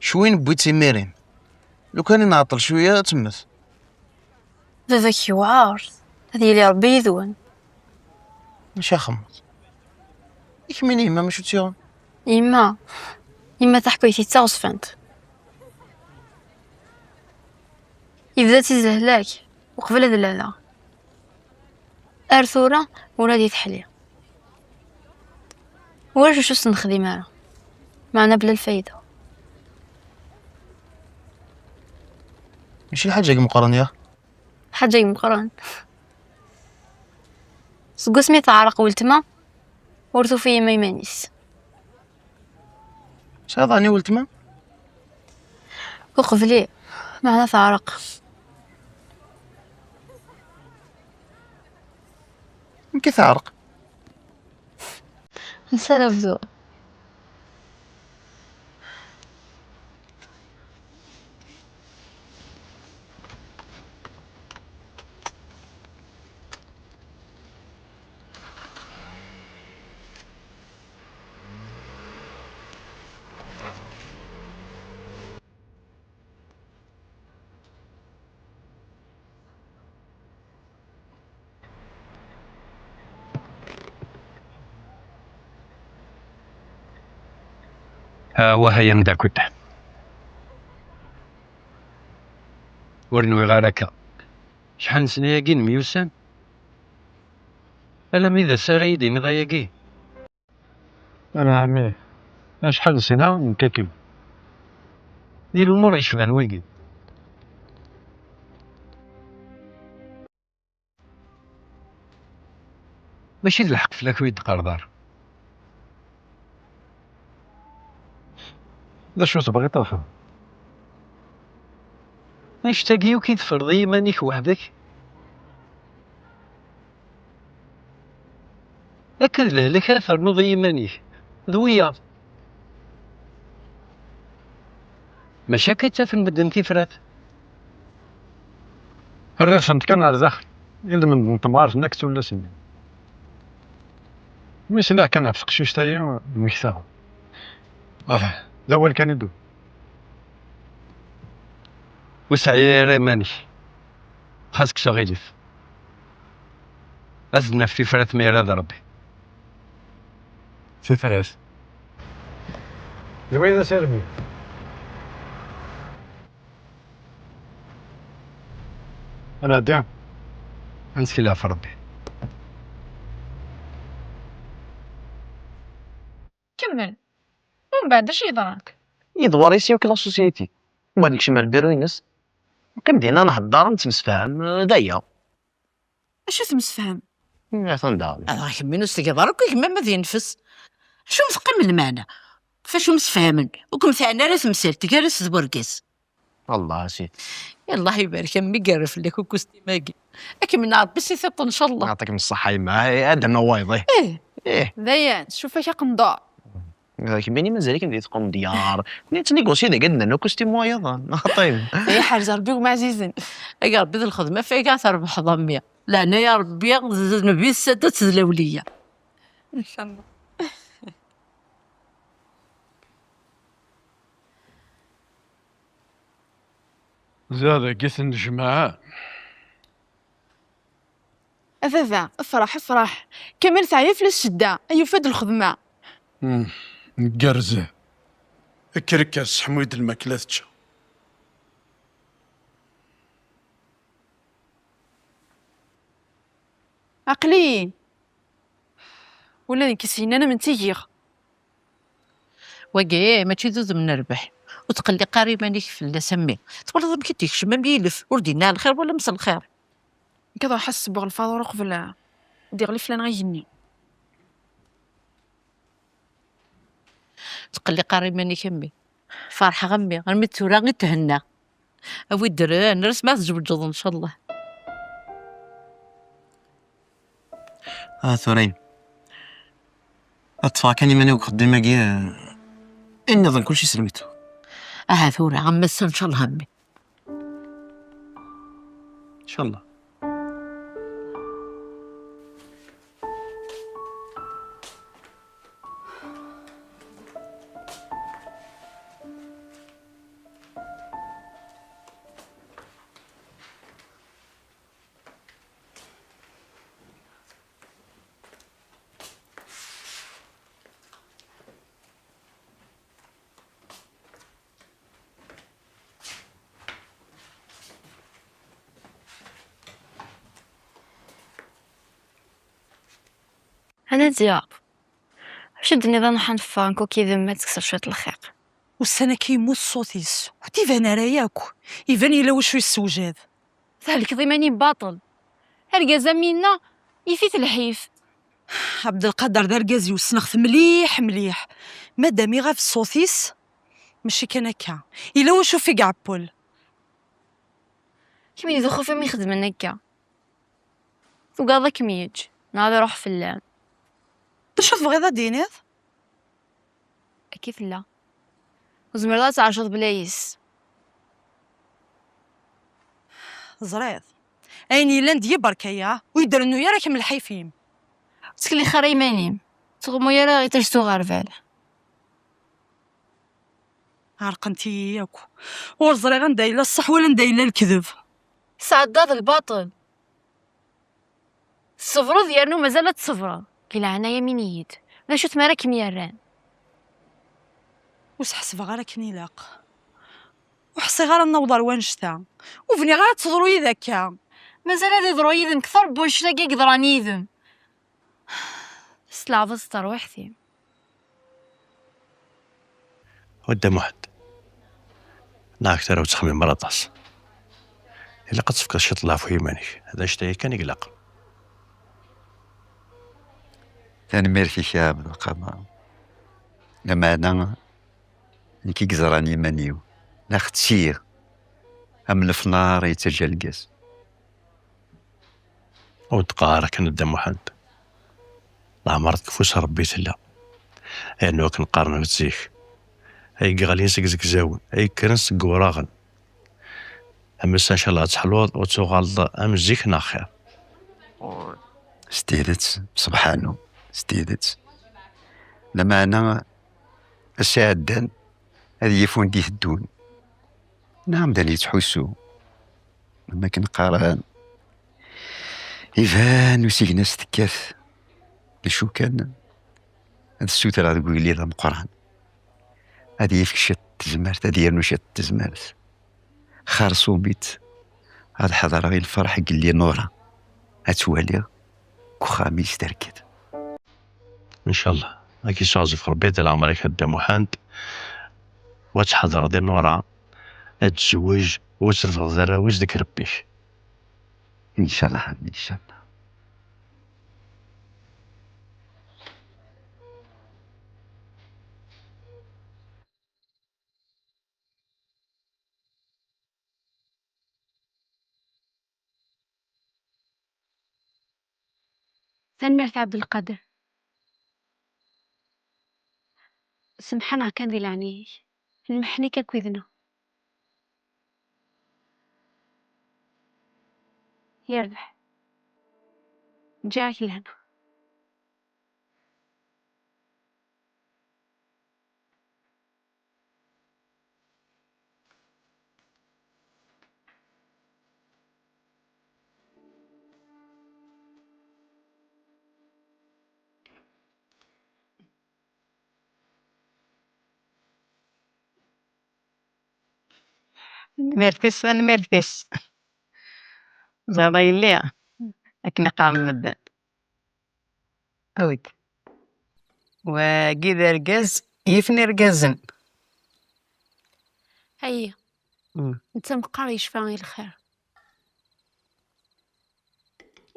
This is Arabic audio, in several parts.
شوين بويتي ميرين، لو كان نعطل شويه تمت. باباك يوعار، هذه اللي ربي يذون. ماشي خمط يكميني ما مش تيون. يما تحكيتي تصفنت يبدا تزهلاك وقبل هذا لا ارثوره ولادي تحلي واش شو نخدم انا معنا بلا الفايده. ماشي حاجه مقارنه. حاجه مقرن سقو سميت عرق ولتما ورثو فيه ما يمانيس شاطاني ولتما وقبلي معنا تعرق يمكن تعرق. نسالف ذو وهي مداكوت ورنوي غاركا شحال سنياكين ميوسان الا ميدا سرايدي مضايقي انا عمي شحال سنه نكاكب ديال الامور يشبان ويقي ماشي الحق فلاك ويد قردار ذا شو تبغي طافا نشتاقي وكي تفرضي مانيك وحدك أكد لك فرنوض يمانيك ذويا مشاكل في المدن تفرات الرئيس انت كان على داخل إلا من تمارس نكس ولا سنين مش لا كان عفق شو شتايا مكتاها ذا هو اللي كان يدو وسعي ماني خاصك شغيلف أزنا في فرات ميراد ربي في فرات وين سيربي أنا دعم أنسكي لا في ربي كمل ومن بعد اش يضرك؟ يدوار يسيو كلا سوسيتي وما ديكش مال بيرو ينس كنبدينا نهضر نتمسفهم دايا اش تمسفهم؟ تندار الله يكمل نستقدرك كيما ما ينفس شو مثقم المعنى فاش مسفهمن وكم ثاني راه تمثلت كارس زبرقس الله سي يلاه يبارك امي قرف لك وكستي ماكي اكي من عرب بس يثق ان شاء الله. يعطيك من الصحة يما هذا نوايضي ايه ذيان شوف اش قنضا كيماني مازال ندير تقوم ديار نيت نيغوسي دا قدنا نو كوستي موايض طيب يا حاج ربي وما عزيزين يا ربي ذي الخدمه فيها تربح ضميه لا انا يا ربي نبي الساده تزلوليه ان شاء الله. زاد قيس الجماعة افافا افرح افرح كمل تعيا في الشده ايوا فاد الخدمه نقرزه كركاس حميد الماكلاتشا عقلين ولا نكسينا انا من تيغ وقايه ما تشدوز من الربح وتقلي قاري مانيك في اللي سمي تقول كي تيكش ما بيلف وردينا الخير ولا مس الخير كذا حس بغ الفاضور قبل دير لي فلان غيجني تقلي قاري مانيك امي فرحه غمي غنمي تورا غير تهنى اوي دران نرس ما تجبد ان شاء الله. ثورين أتفاكني ماني وخدي ماكي إن ظن كلشي سلميتو ثورة غمس ان شاء الله همي إن شاء الله. انا دياب شدني ظن حنفانكو كي ما تكسر شويه الخيق. والسنة كيموت الصوتيس وتيفان راياكو يفان إلا وشو السوجاد. ذلك ضماني باطل هرقازة منا يفيت الحيف. عبد القادر دار كازي وسنخت مليح مليح مادام يغاف الصوتيس ماشي كان هكا إلا وشو في قعبول. كيما يدخل فيهم يخدم هكا وقاضا كميج ناضي روح في اللام. شوف بغيضة دينيض كيف لا وزمرات عشرة بلايس زريض أيني لاند يبركيا ويدر إنه يراك من الحيفيم. تكلي خاري مانيم تغمو يرا غي تجتو غارفال عرقنتي ياكو ورزريغا ندايلا الصح ولا ندايلا الكذب. سعداد الباطل الصفرة ديالو مازالت صفرة كلا عنايا منيد لا شو تمارك ميران وس حسب غارك نيلاق وحسي غار النوضر وانشتا وفني غار تضروي ذاكا مازال هذا ضرويدن كثر بوش لاقي قدرانيدن سلعفز تروحتي ودى محد ناك ترى وتخمم مرضاس إلا قد تفكر شي طلع في يمانك هذا شتاي كان يقلق. تنمير في شاب القمر لما أنا نكي قزراني منيو لا ختسير أم الفنار يتجلقز وتقارا كان ودى محد لا مرض كفوس ربيت لا لأنه كنقارن بتزيك أي غالين سكزك زاون أي كرنس قوراغن أما إن شاء الله تحلوض وتغالض أم زيك ناخير استيدت سبحانه استيدت لما أنا أساعدن هذه يفون ديه الدون نعم داني تحسو لما كنقارن إيفان وسيقنا ستكاث لشو كان هاد السوتر هاد قولي ذا مقران هادي يفك شت تزمرت هادي يرنو شت تزمرت خارصو بيت هاد حضر غير الفرح قال لي نورا هتوالي كخاميس تركد إن شاء الله أكيد شازف ربيت العمريك هدى محد وتحضر دي نورا تزوج وتصرف الزراويج ديك ربيش إن شاء الله إن شاء الله. سمعت عبد القادر سمحنا كان ذي لعني المحني كويذنا يربح جاك لهنا مرتس أنا مرتس زادا يليا أكنا قام مدان أويك وقيد رقز يفني رقزن هيا انت مقاري شفاغي الخير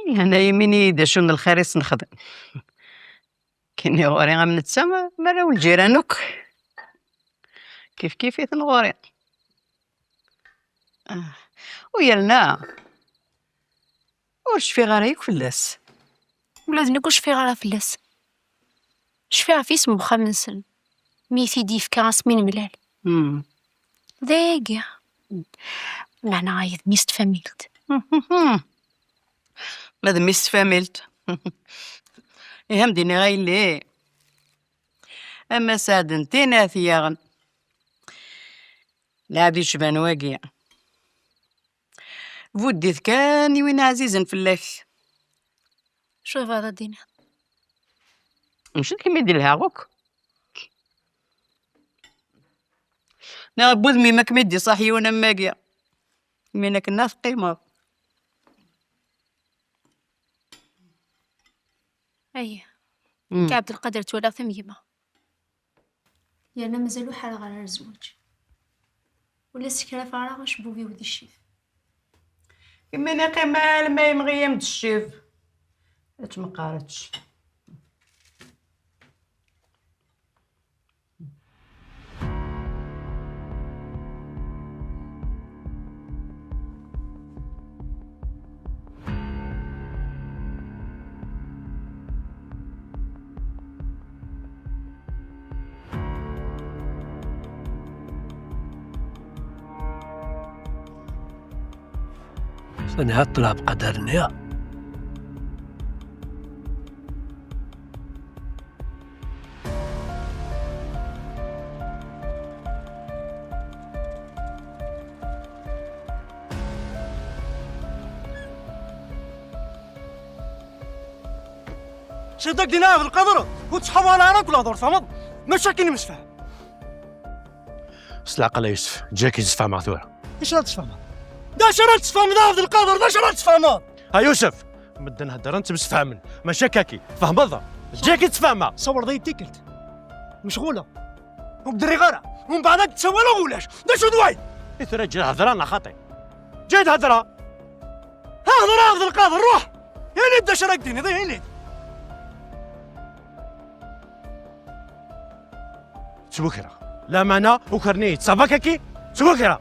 أنا يميني دا شون الخريص نخدم كني غوري غا من السما مرا والجيرانوك كيف كيف يتنغوري ويلنا وش في غاريك فلاس ولازم نقول شفي غالا فلاس شفي في اسمه خمسن ميثي ديف كاس من ملال ذاقيا أنا عايز ميست فاميلت لازم ميست فاميلت يهم ديني غاي لي أما سادنتين ثياغن لا بدي شبان واقيا ودي كان وين عزيزا في الله شوف هذا دينا مش كيما يدير لها غوك نا بوذمي ما كمدي صاحي وانا ماقيا منك الناس قيمة أيه كعبد القادر تولى ثميمة يعني مازالو حالة على الزواج ولا سكرة فراغ شبوبي ودي الشيف كمين قمال ما يمغي يمد الشيف ما قارتش. أنا هطلع بقدرنا. شدك دينا في القدر وتسحب على راك ولا دور صمد ماشي كاين مسفه. بس العقل يا يوسف جاك يتفاهم مع ثوره. ايش راه تفهم؟ دا شرا تفهم دا في القدر دا شرا تفهم. ها يوسف مد نهضر انت بس فاهمن ماشي كاكي فهم بالضبط جاك يتفاهم. صور ضيتي قلت مشغوله وبدري غيرها ومن بعدك تسوى له ولاش دا شو دواي ترى جا هضره خاطي جاي هضره هضر في القدر روح يعني بدا شراك ديني ضي يعني تبوكرا لا معنى وكرنيت صافاكي تبوكرا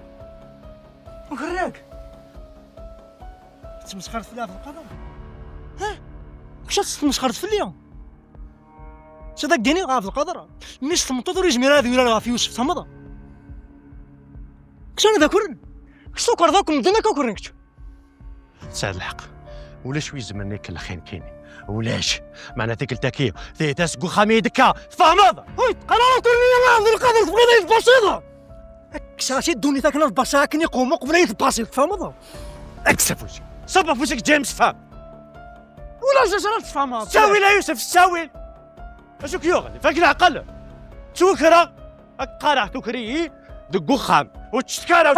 وكراك تمسخرت في القدر. ها كش تمسخرت في اليوم صدق ديني غا في القدر مش تمطر يجمي هذا ولا في يوسف صمد كش انا ذاكر كش كر ذاكم دنا كوكرنكش سعد الحق ولا شوي زمن كل خين كيني ولاش معناتها كلتاكي ثي تسقو خميدك فهم هذا هاي قرار كلني ما في القدر تبغي بسيطه كشاشي دوني ثاك ناس بساكن يقوموا قبل بسيط فهم هذا اكسف وجهك صبح فوسك جيمس فهم ولا جرات تفهم ساوي لا يوسف ساوي اشوك يوغل فاك العقل توكرا قارع توكري دقو خام وتشكارا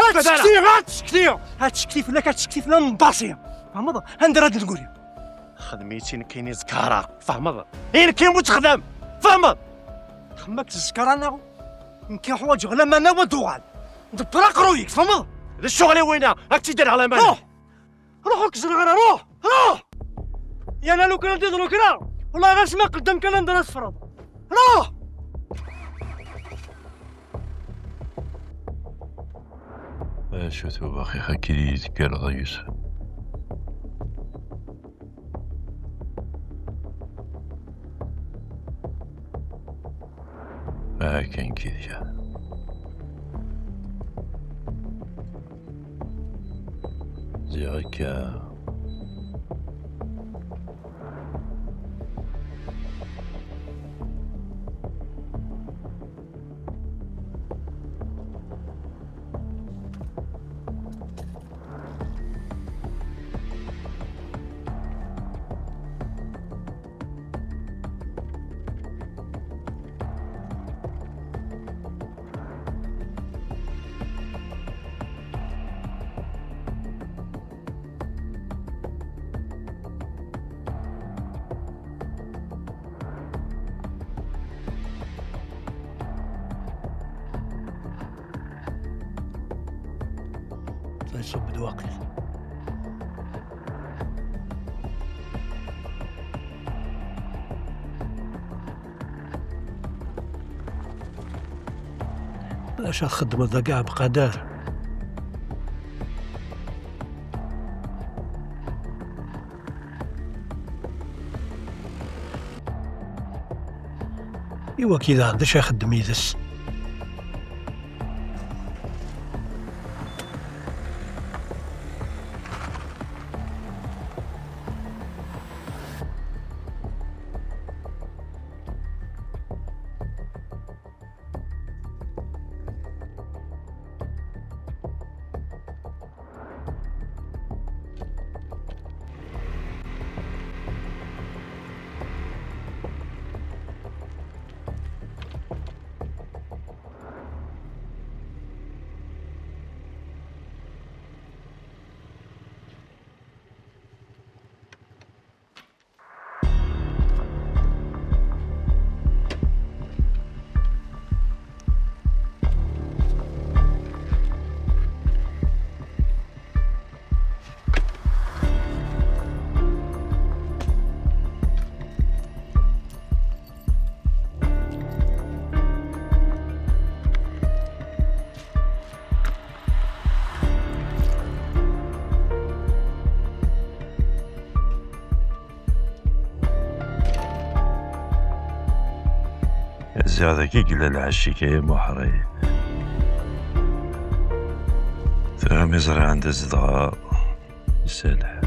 هاتشكتي ولا كتشكتي فلان مباسيه فهم هذا هندير هاد نقول خدميتي كاين زكارا فهم هذا هين كاين متخدم فهم خمك تزكر انا يمكن حوايج غلا ما انا ودوغال دبر قرويك فهم هذا الشغل وينه راك تدير على مالك روح كزر غير روح يا انا لو كان تدرو كرا والله غير سما قدام كان ندير الفرض روح شو تو اخي خاكي يذكر يوسف ما كان كذا زيك يصب دواقي باش الخدمة ذا كاع بقدر إوا كذا عندش يخدم يدس ذاك قل العشي كي محري فهم يزرع عند الزدغاء يسالح.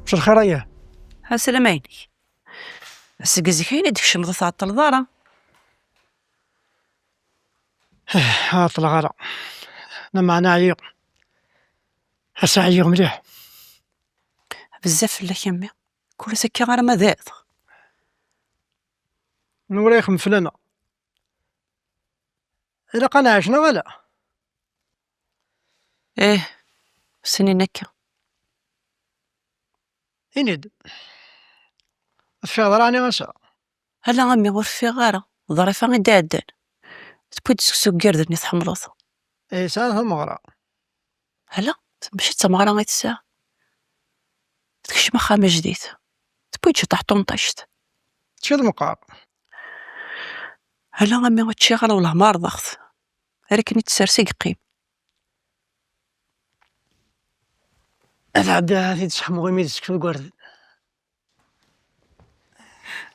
واش الخير اياه؟ ها سلاميني. سقزي كاين ديك الشمضة تعطل دارا. عاطل غالا انا معنا عيق هسا عيق مليح. بزاف لا يمي كل سكي غير ما ذات. نوريخ مفلانة إلا قنع عشنا ولا ايه سنين هكا. ينيد في ضراني غنسا. هلا غامي غور في غارة ظريفة غي دادان تبغي تسكسو كاردني تحمرض. اي سالها المغرى. هلا مشيت تمغرا غي تسا تكش مخامة جديد تبغي تشطح طنطشت تشد مقار. هلا غامي غتشي غالا ولا مار ضغط ركني تسرسي قيم. العبد هذه تسحمو غيمي تسكسو كارد.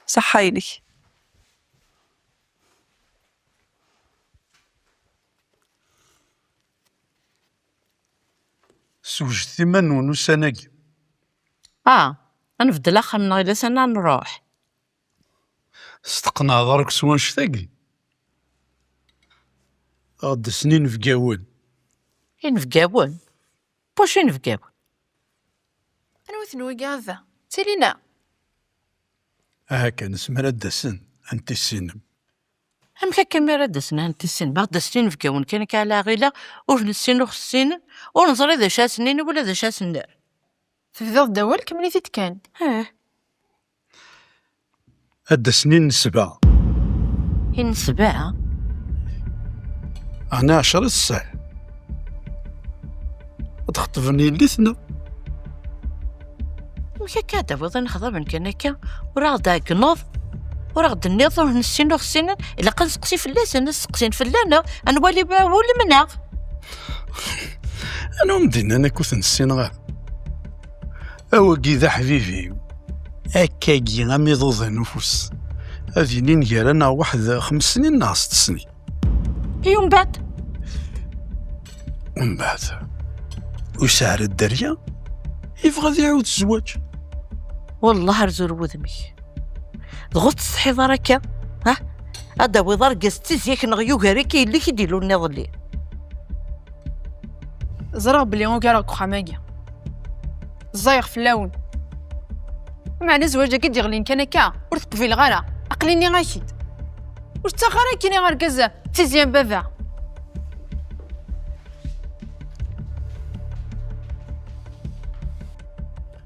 صحيني. سوجتي منون وسناقي. نفضل اخر من غير سنة نروح. استقنا ضرك سوان شتاقي. غد سنين في قاون. فين في قاون؟ واش فين في قاون؟ انا وثنوي قاذا تيلينا كان اسمها الدسن انت السنم. هم كميرا دسنا انت السن بعد سنين في قاون كان كالا غيلا ور نسين وخ السن ونزري ذا شا سنين ولا ذا شا سنار. في ذا الدول كملي تتكان. هاد سنين 7. هين 7. انا 10 الساعة تخطفني الليثنا. مكا كادا بغيت نخضر من كان هكا وراه داك نوض وراه غد النظر نسين وخ السن الا كنسقسي في اللاس انا سقسين في اللانا انا والي باول منها. انا مدينة انا كنت نسين غير أوكي ذا حبيبي أكاكي غامي ضوض نفوس هذي لين جارانا واحد 5 سنين ناقص 6 سنين. يوم بعد ومن بعد وسعر الدريا يبغى يعاود الزواج. والله رزول وذمي ضغط الصحي ضركا هذا وضر قستيز ياك نغيو غاريكي اللي كيديرو النظر لي زرغ بلي غوكاراك خاماكيا الزايغ في اللون معنى زواجا كي غلين كان هكا ورثق في الغارة اقليني غاشيد وستاخرا كيني غير كازا تيزيان بافا.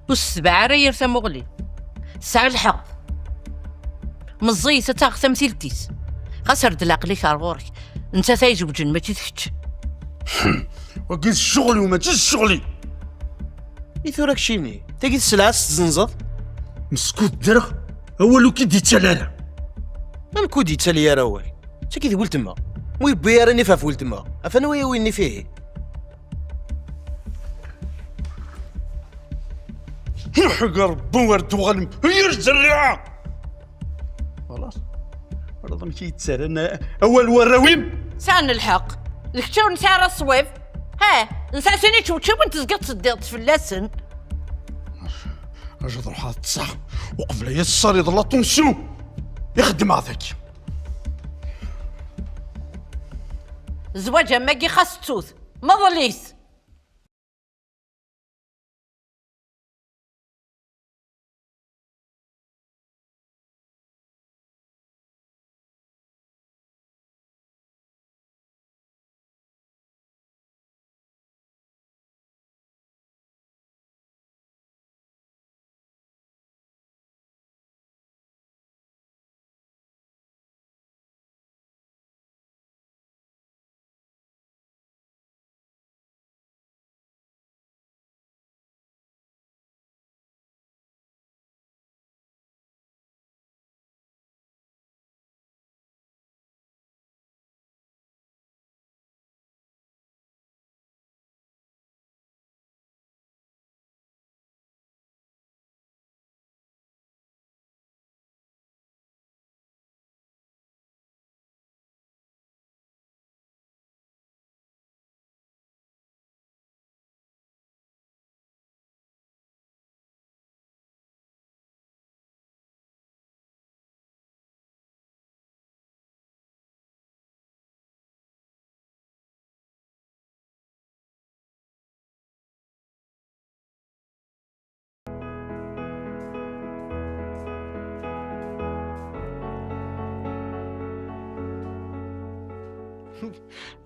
والسبعة راه يرثى مغلي ساع الحق مزيت تاخ تمثيلتيس غسرد العقلي غورك انت تايجب جن ما تيتكتش. وقيت شغلي وما تجيش شغلي. يثورك شيني تاقي السلعة تزنزض مسكوت درغ أولو كي دي تلالا الكودي تالي راوي شكي ذي ولتما ويبي راني فاف ولتما افانا ويني فيه حق ربو ورد وغلم يرجع الرعا خلاص رضم كي يتسال انا اول وراويم سان الحق الكتاو نتاع راه الصويف نسى سيني تشوتشو وانت زقط صديت في اللسن اجد روح تصح وقبل يسار يضل طنسو يخدم هذاك زواجها ماكي خاص تسوث ما ظليس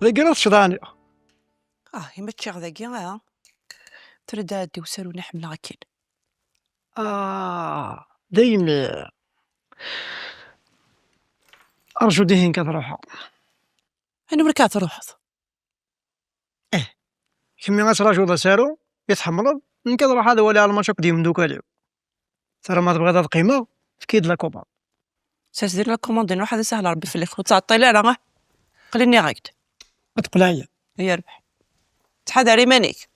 ذاك راه تشضعني. ما تشيغ ذاكي ترد هادي وسالوني حملة غاكين. داين ارجو ديهن كتروحو. انا مركات روحت. كمي غتراجعو ذا سارو يتحمرض من كتروح هذا ولي على الماتش قديم دوكا ليو. ترى ما تبغي هاد القيمه فكيد لا كوبا. سير لا كوموند نروح هذا سهل ربي في الاخر تعطي لي انا قليني غاكد. تقلعي هي ربح تحضري مانيك.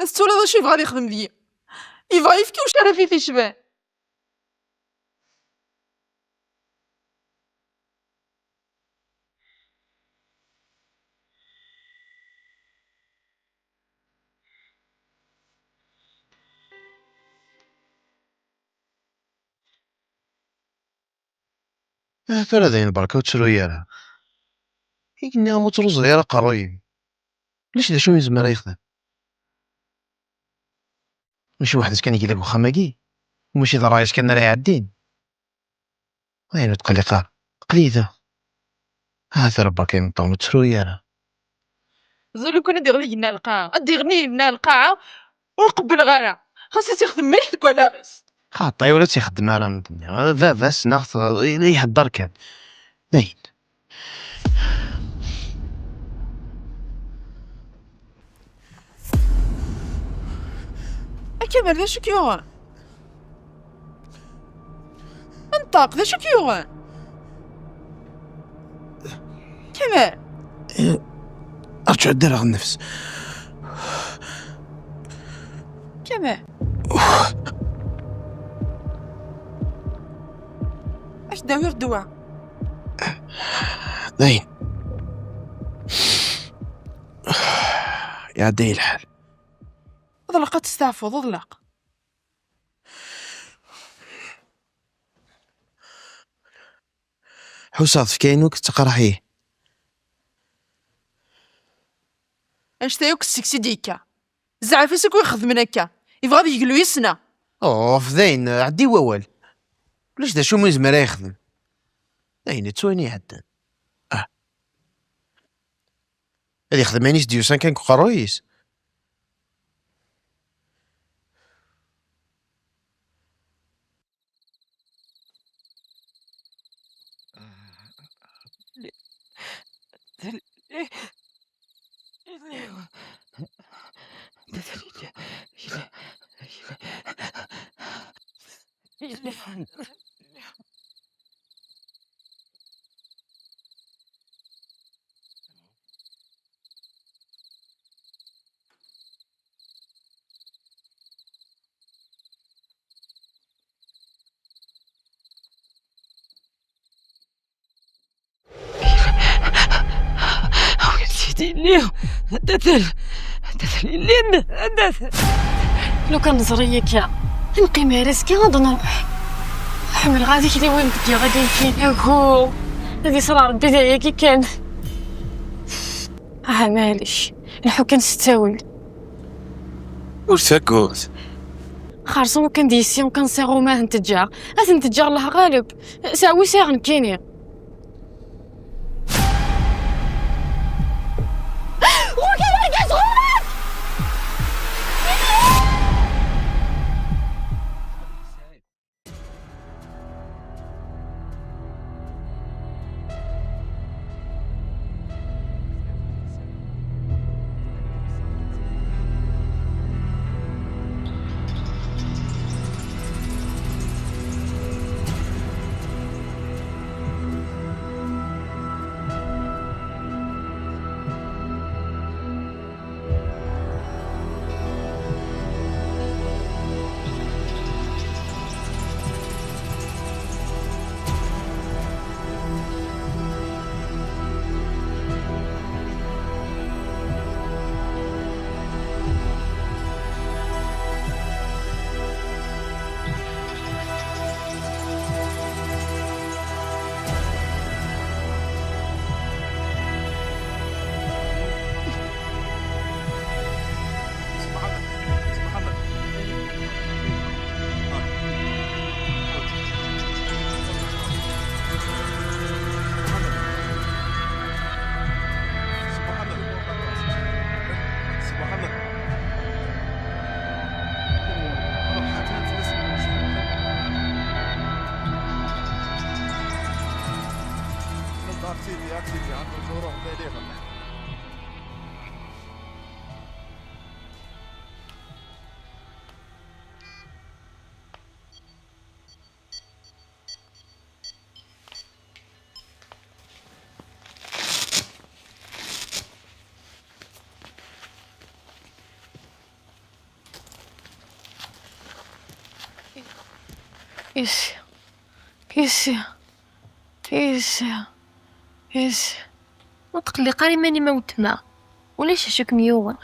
السؤال هذا شي بغا يخدم ليا يبغى يفكي واش راه فيه شبان. فرادين بركة وتشرو يالا يقني غموت رز غير قروي ليش دا شو يزمر يخدم ماشي واحد كان يجي لك واخا ماكي وماشي ضرايش كان راه عادين وين تقلي قار قليده هذا ربا كاين طون تشرو يالا زولو كون ندير لينا القاعة اديرني لنا القاعة ونقبل غانا خاصها تخدم ما يحتك ولا بس خاطي ولا تيخدم على الدنيا بس ناخذ يهدر كان باين كمال ذا شو كيوغان انطاق ذا شو كيوغان كمال ارجع دير النفس كمال اش داير دواء باين يا داي الحال اضلق تستعفض اضلق حوسات في كاينوك تقرحيه اش تايوك السكسي ديكا زعفسك ويخدم هكا يبغى يقلو يسنا اوف زين عدي ووال ليش دا شو مزمر يخدم زين تسويني حتى هذه يخدمانيش ديوسان كان قرويس لو كان نظريك يا نقي مارسكي غادي نروح حمل غادي كي وين بدي غادي فين هو هذه صرا ربي دايا كي كان معليش نحو كنستاول واش تاكوت خارصو كان ديسي وكان صيغو ما نتجار نتجار الله غالب ساوي ساغن كيني يسي يسي يسي يسي وتقلي قاري ماني موت ما ولاش هشوك ميوغن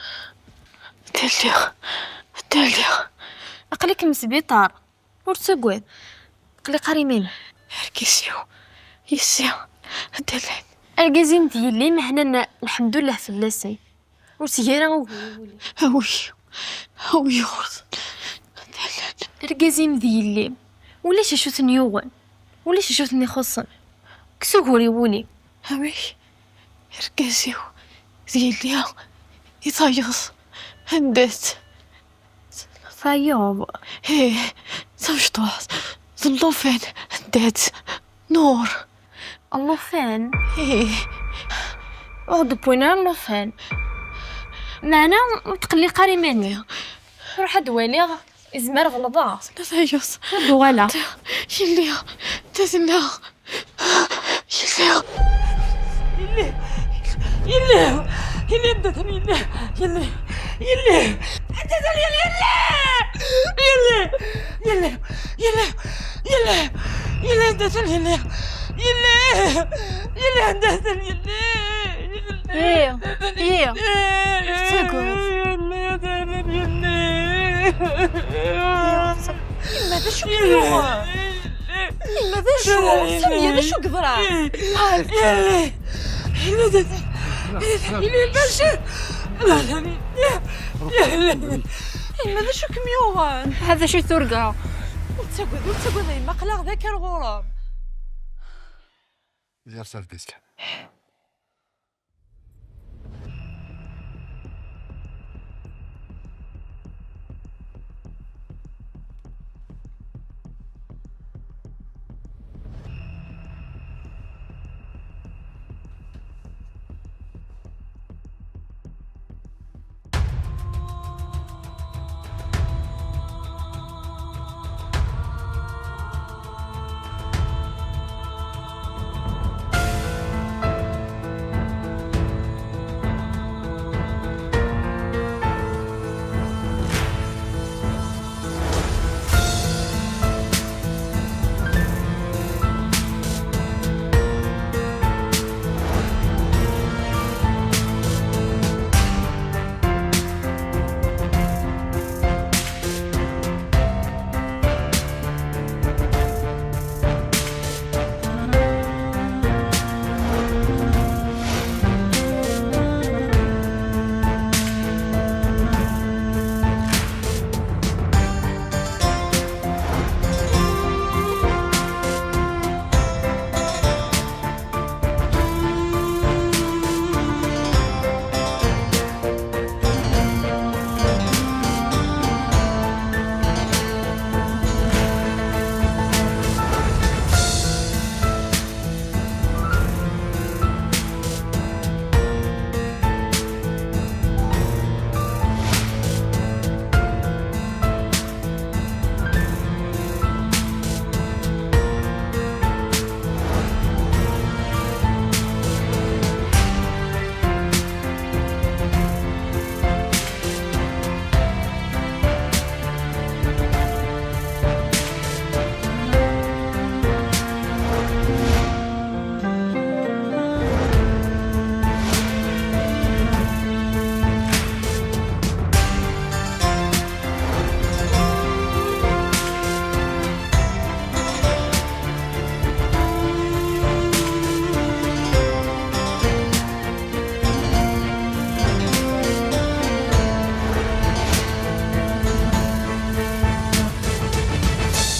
تالي أقلك مسبيطار ورتسقوين قلي قاري ماني هركيسيو يسي دلان القازين ديالي ما حنا الحمد لله فلاسي وسيارة هوي القازين ديالي ولاش شوت نيوغن ولاش شوتني خصن كسو غوريوني هاوي ركزيو ديالي يطيص هندات طيب هيه تمشطوط اللوفان هندات نور اللوفان هيه اغد بوينا اللوفان معنا وتقلي قاري ماني روح دوالي إزمار غلطات تثيص دوالة يلي تزنا يلي انتظر يلي ماذا شو كثيرا ماذا شو سمية ذا شو قدرة يلي باشا ماذا شو كميوغان هذا شو ثرقة وتسقوذ ما قلق ذاك الغرام زير سرديسك